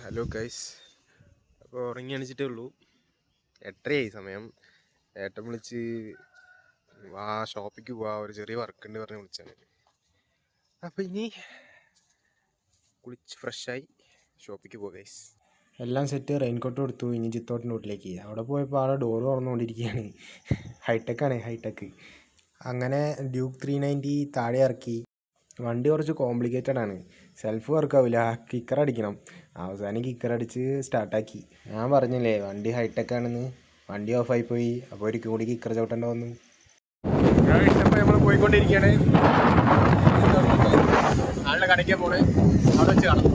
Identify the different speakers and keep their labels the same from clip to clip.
Speaker 1: Hello guys. അപ്പോൾ ഉറങ്ങി എണിച്ചിട്ടേ ഉള്ളൂ. 8:30 സമയം. ഏട്ടൻ വിളിച്ച് ആ ഷോപ്പിക്ക് പോവാ, ഒരു ചെറിയ വർക്ക് ഉണ്ട് പറഞ്ഞ് വിളിച്ചാണ്. അപ്പോൾ ഇനി കുളിച്ച് ഫ്രഷായി ഷോപ്പിക്ക് പോവാ ഗൈസ്. എല്ലാം സെറ്റ്. റെയിൻകോട്ട് കൊടുത്തു. ഇനി ചിത്തോട്ടിൻ്റെ വീട്ടിലേക്ക്. അവിടെ പോയപ്പോൾ ആളെ ഡോറ് തുറന്നുകൊണ്ടിരിക്കുകയാണ്. ഹൈടെക്കാണ്, ഹൈടെക്ക്. അങ്ങനെ ഡ്യൂക്ക് 390 താഴെ ഇറക്കി. വണ്ടി കുറച്ച് കോംപ്ലിക്കേറ്റഡ് ആണ്. സെൽഫ് വർക്കാവില്ല, കിക്കർ അടിക്കണം. അവസാനം കിക്കർ അടിച്ച് സ്റ്റാർട്ടാക്കി. ഞാൻ പറഞ്ഞില്ലേ വണ്ടി ഹൈടെക് ആണെന്ന്. വണ്ടി ഓഫായി പോയി. അപ്പോൾ ഒരു കൂടി കിക്കർ ചവിട്ടേണ്ട വന്നു. അപ്പോൾ നമ്മൾ പോയിക്കൊണ്ടിരിക്കുകയാണ്. ആളുടെ കടയ്ക്ക് പോണേ, അവിടെ വെച്ച് കാണാം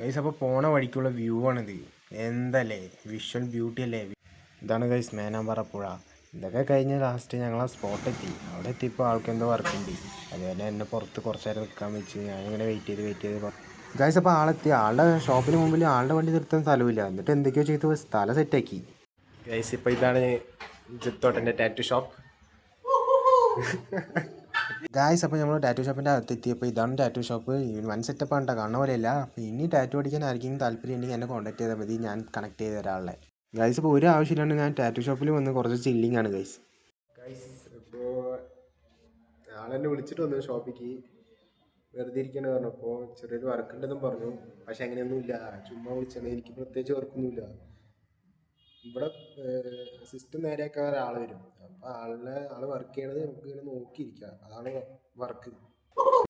Speaker 1: ഗൈസ്. അപ്പോൾ പോണ വഴിക്കുള്ള വ്യൂ ആണിത്. എന്തല്ലേ വിഷ്വൽ ബ്യൂട്ടി അല്ലേ. ഇതാണ് ഗൈസ് മേനാമ്പാറ പുഴ. ഇതൊക്കെ കഴിഞ്ഞ് ലാസ്റ്റ് ഞങ്ങൾ ആ സ്പോട്ടെത്തി. അവിടെ എത്തിയപ്പോൾ ആൾക്കെന്തോ വർക്കുണ്ട്. അതുപോലെ എന്നെ പുറത്ത് കുറച്ച് നേരം നിൽക്കാൻ വെച്ച് ഞാനിങ്ങനെ വെയിറ്റ് ചെയ്ത് ഗൈസ്. അപ്പോൾ ആളെത്തി. ആളുടെ ഷോപ്പിന് മുമ്പിൽ ആളുടെ വണ്ടി നിർത്താൻ സ്ഥലമില്ല. എന്നിട്ട് എന്തൊക്കെയോ ചെയ്ത് സ്ഥലം സെറ്റാക്കി ഗൈസ്. ഇപ്പോൾ ഇതാണ് ജിത്തോട്ടൻ്റെ ടാറ്റു ഷോപ്പ് ഗായ്സ്. അപ്പോൾ നമ്മൾ ടാറ്റു ഷോപ്പിൻ്റെ അകത്തെത്തിയപ്പോൾ ഇതാണ് ടാറ്റു ഷോപ്പ്. വൺ സെറ്റപ്പ് ആണ്, കാണുന്ന പോലെയല്ല. അപ്പോൾ ഇനി ടാറ്റു അടിക്കാൻ ആർക്കെങ്കിലും താല്പര്യം ഉണ്ടെങ്കിൽ എന്നെ കോൺടാക്ട് ചെയ്താൽ മതി, ഞാൻ കണക്ട് ചെയ്ത് തരാനുള്ള ഗൈസ്. ഇപ്പോൾ ഒരു ആവശ്യമില്ലാണ്ട് ഞാൻ ടാറ്റു ഷോപ്പിൽ വന്ന് കുറച്ച് ചില്ലിങ് ആണ് ഗൈസ്. ഇപ്പോൾ ആളെന്നെ വിളിച്ചിട്ട് വന്നു ഷോപ്പിക്ക്. വെറുതെ ഇരിക്കണ പറഞ്ഞപ്പോൾ ചെറിയൊരു വർക്ക് ഉണ്ടെന്നും പറഞ്ഞു. പക്ഷെ അങ്ങനെയൊന്നുമില്ല, ചുമ്മാ വിളിച്ചാണ്. എനിക്ക് പ്രത്യേകിച്ച് വർക്കൊന്നുമില്ല. ഇവിടെ സിസ്റ്റം നേരെയാക്കാൻ ഒരാൾ വരും. അപ്പോൾ ആൾ വർക്ക് ചെയ്യണത് നമുക്ക് ഇങ്ങനെ നോക്കിയിരിക്കുക, അതാണ് വർക്ക്.